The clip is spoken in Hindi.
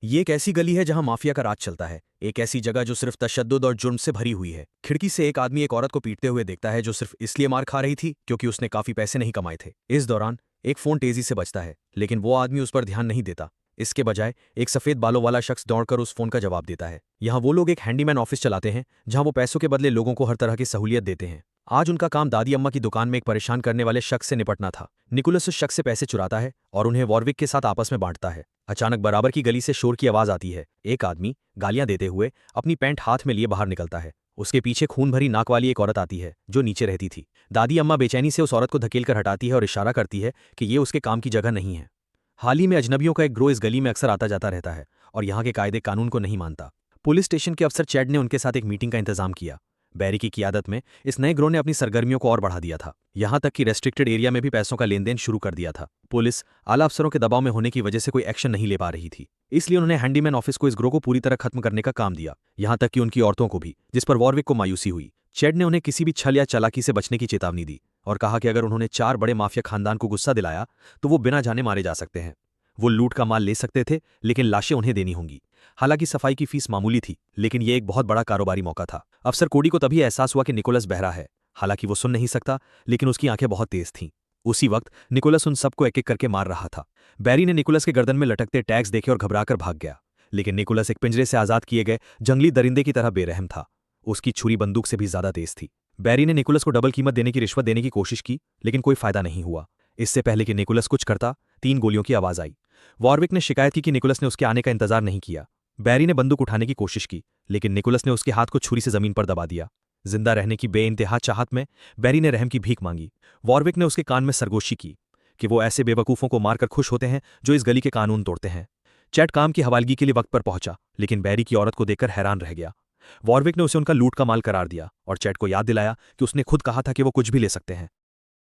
ये एक ऐसी गली है जहां माफिया का राज चलता है। एक ऐसी जगह जो सिर्फ तशद्दुद और जुर्म से भरी हुई है। खिड़की से एक आदमी एक औरत को पीटते हुए देखता है जो सिर्फ इसलिए मार खा रही थी क्योंकि उसने काफी पैसे नहीं कमाए थे। इस दौरान एक फोन तेजी से बजता है, लेकिन वो आदमी उस पर ध्यान नहीं देता। इसके बजाय एक सफेद बालों वाला शख्स दौड़कर उस फोन का जवाब देता है। यहाँ वो लोग एक हैंडीमैन ऑफिस चलाते हैं जहां वो पैसों के बदले लोगों को हर तरह की सहूलियत देते हैं। आज उनका काम दादी अम्मा की दुकान में एक परेशान करने वाले शख्स से निपटना था। निकोलस उस शख्स से पैसे चुराता है और उन्हें वॉरविक के साथ आपस में बांटता है। अचानक बराबर की गली से शोर की आवाज आती है। एक आदमी गालियां देते हुए अपनी पैंट हाथ में लिए बाहर निकलता है। उसके पीछे खून भरी नाक वाली एक औरत आती है जो नीचे रहती थी। दादी अम्मा बेचैनी से उस औरत को धकेलकर हटाती है और इशारा करती है कि ये उसके काम की जगह नहीं है। हाल ही में अजनबियों का एक ग्रोह इस गली में अक्सर आता जाता रहता है और यहाँ के कायदे कानून को नहीं मानता। पुलिस स्टेशन के अफसर चैड ने उनके साथ एक मीटिंग का इंतजाम किया। बैरी की क़ियादत में इस नए ग्रोह ने अपनी सरगर्मियों को और बढ़ा दिया था, यहाँ तक कि रेस्ट्रिक्टेड एरिया में भी पैसों का लेन देन शुरू कर दिया था। पुलिस आला अफसरों के दबाव में होने की वजह से कोई एक्शन नहीं ले पा रही थी, इसलिए उन्होंने हैंडीमैन ऑफिस को इस ग्रोह को पूरी तरह खत्म करने का काम दिया, यहाँ तक कि उनकी औरतों को भी, जिस पर वॉरविक को मायूसी हुई। चैड ने उन्हें किसी भी छल या चालाकी से बचने की चेतावनी दी और कहा कि अगर उन्होंने 4 बड़े माफिया खानदान को गुस्सा दिलाया तो वो बिना जाने मारे जा सकते हैं। वो लूट का माल ले सकते थे, लेकिन लाशें उन्हें देनी होंगी। हालांकि सफाई की फीस मामूली थी, लेकिन यह एक बहुत बड़ा कारोबारी मौका था। अफसर कोडी को तभी एहसास हुआ कि निकोलस बहरा है। हालांकि वो सुन नहीं सकता, लेकिन उसकी आंखें बहुत तेज थीं। उसी वक्त निकोलस उन सबको एक एक करके मार रहा था। बैरी ने निकोलस के गर्दन में लटकते टैग्स देखे और घबराकर भाग गया, लेकिन निकोलस एक पिंजरे से आजाद किए गए जंगली दरिंदे की तरह बेरहम था। उसकी छुरी बंदूक से भी ज्यादा तेज थी। बैरी ने निकोलस को डबल कीमत देने की रिश्वत देने की कोशिश की, लेकिन कोई फायदा नहीं हुआ। इससे पहले कि निकोलस कुछ करता, 3 गोलियों की आवाज आई। वॉरविक ने शिकायत की कि निकोलस ने उसके आने का इंतजार नहीं किया। बैरी ने बंदूक उठाने की कोशिश की, लेकिन निकोलस ने उसके हाथ को छुरी से जमीन पर दबा दिया। जिंदा रहने की बेइंतहा चाहत में बैरी ने रहम की भीख मांगी। वॉरविक ने उसके कान में सरगोशी की कि वो ऐसे बेवकूफों को मारकर खुश होते हैं जो इस गली के कानून तोड़ते हैं। चैट काम की हवालगी के लिए वक्त पर पहुंचा, लेकिन बैरी की औरत को देखकर हैरान रह गया। वॉरविक ने उसे उनका लूट का माल करार दिया और चैट को याद दिलाया कि उसने खुद कहा था कि वो कुछ भी ले सकते हैं।